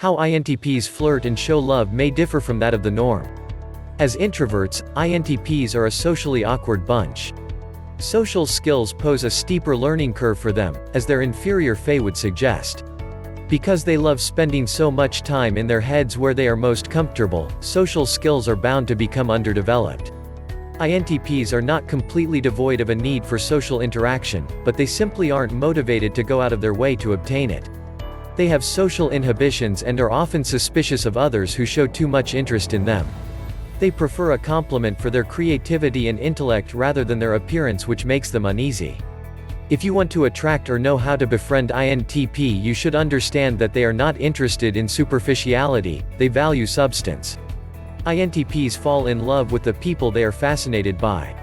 How INTPs flirt and show love may differ from that of the norm. As introverts, INTPs are a socially awkward bunch. Social skills pose a steeper learning curve for them, as their inferior fate would suggest. Because they love spending so much time in their heads where they are most comfortable, social skills are bound to become underdeveloped. INTPs are not completely devoid of a need for social interaction, but they simply aren't motivated to go out of their way to obtain it. They have social inhibitions and are often suspicious of others who show too much interest in them. They prefer a compliment for their creativity and intellect rather than their appearance, which makes them uneasy. If you want to attract or know how to befriend INTP, you should understand that they are not interested in superficiality, they value substance. INTPs fall in love with the people they are fascinated by.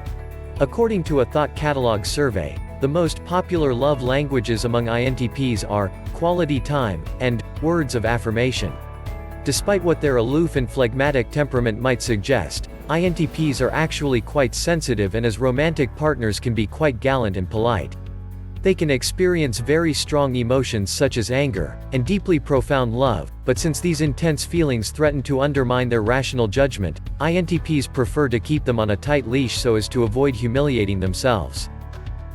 According to a thought catalog survey, the most popular love languages among INTPs are quality time and words of affirmation. Despite what their aloof and phlegmatic temperament might suggest, INTPs are actually quite sensitive and as romantic partners can be quite gallant and polite. They can experience very strong emotions such as anger and deeply profound love, but since these intense feelings threaten to undermine their rational judgment, INTPs prefer to keep them on a tight leash so as to avoid humiliating themselves.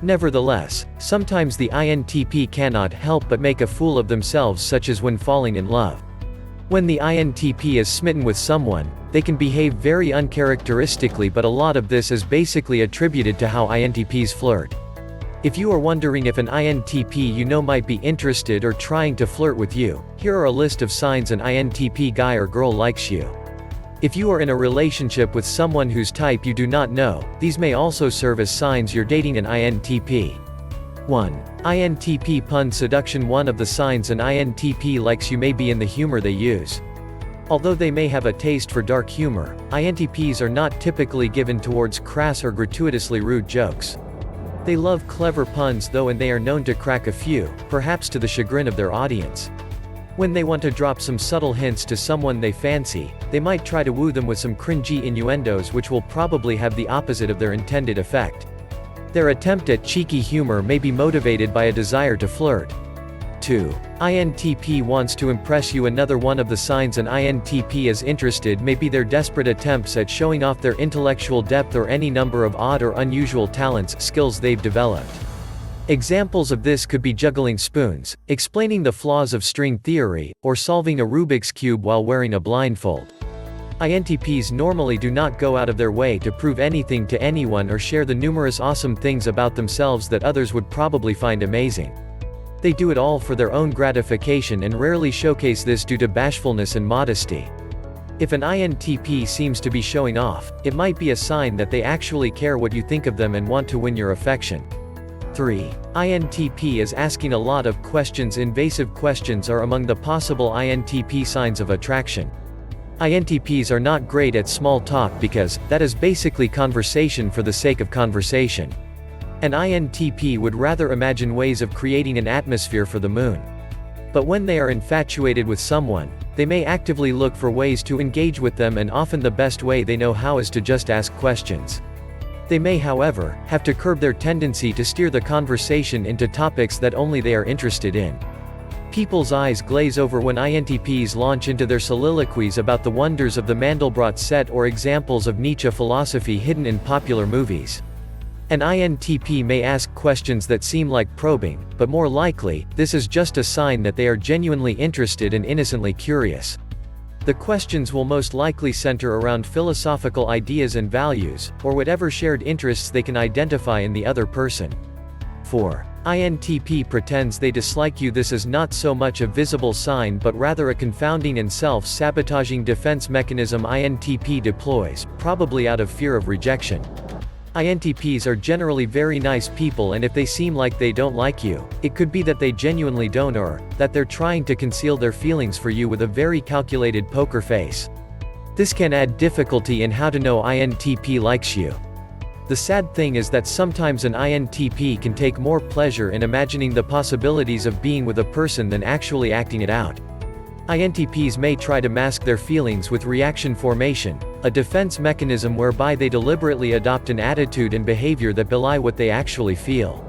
Nevertheless, sometimes the INTP cannot help but make a fool of themselves, such as when falling in love. When the INTP is smitten with someone, they can behave very uncharacteristically, but a lot of this is basically attributed to how INTPs flirt. If you are wondering if an INTP you know might be interested or trying to flirt with you, here are a list of signs an INTP guy or girl likes you. If you are in a relationship with someone whose type you do not know, these may also serve as signs you're dating an INTP. 1. INTP pun seduction. One of the signs an INTP likes you may be in the humor they use. Although they may have a taste for dark humor, INTPs are not typically given towards crass or gratuitously rude jokes. They love clever puns though, and they are known to crack a few, perhaps to the chagrin of their audience. When they want to drop some subtle hints to someone they fancy, they might try to woo them with some cringy innuendos which will probably have the opposite of their intended effect. Their attempt at cheeky humor may be motivated by a desire to flirt. 2. INTP wants to impress you. Another one of the signs an INTP is interested may be their desperate attempts at showing off their intellectual depth or any number of odd or unusual talents, skills they've developed. Examples of this could be juggling spoons, explaining the flaws of string theory, or solving a Rubik's Cube while wearing a blindfold. INTPs normally do not go out of their way to prove anything to anyone or share the numerous awesome things about themselves that others would probably find amazing. They do it all for their own gratification and rarely showcase this due to bashfulness and modesty. If an INTP seems to be showing off, it might be a sign that they actually care what you think of them and want to win your affection. 3. INTP is asking a lot of questions. Invasive questions are among the possible INTP signs of attraction. INTPs are not great at small talk because that is basically conversation for the sake of conversation. An INTP would rather imagine ways of creating an atmosphere for the moon. But when they are infatuated with someone, they may actively look for ways to engage with them, and often the best way they know how is to just ask questions. They may, however, have to curb their tendency to steer the conversation into topics that only they are interested in. People's eyes glaze over when INTPs launch into their soliloquies about the wonders of the Mandelbrot set or examples of Nietzsche philosophy hidden in popular movies. An INTP may ask questions that seem like probing, but more likely, this is just a sign that they are genuinely interested and innocently curious. The questions will most likely center around philosophical ideas and values, or whatever shared interests they can identify in the other person. 4. INTP pretends they dislike you. This is not so much a visible sign but rather a confounding and self-sabotaging defense mechanism INTP deploys, probably out of fear of rejection. INTPs are generally very nice people, and if they seem like they don't like you, it could be that they genuinely don't, or that they're trying to conceal their feelings for you with a very calculated poker face. This can add difficulty in how to know INTP likes you. The sad thing is that sometimes an INTP can take more pleasure in imagining the possibilities of being with a person than actually acting it out. INTPs may try to mask their feelings with reaction formation, a defense mechanism whereby they deliberately adopt an attitude and behavior that belie what they actually feel.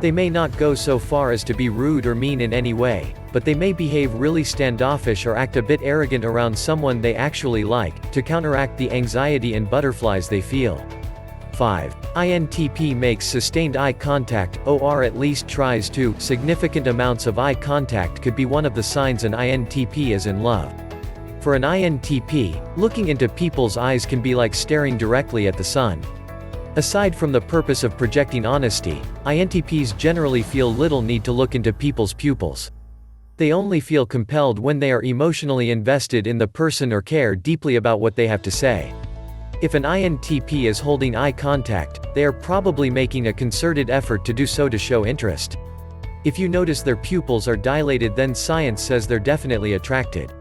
They may not go so far as to be rude or mean in any way, but they may behave really standoffish or act a bit arrogant around someone they actually like, to counteract the anxiety and butterflies they feel. 5. INTP makes sustained eye contact, or at least tries to. Significant amounts of eye contact could be one of the signs an INTP is in love. For an INTP, looking into people's eyes can be like staring directly at the sun. Aside from the purpose of projecting honesty, INTPs generally feel little need to look into people's pupils. They only feel compelled when they are emotionally invested in the person or care deeply about what they have to say. If an INTP is holding eye contact, they are probably making a concerted effort to do so to show interest. If you notice their pupils are dilated, then science says they're definitely attracted.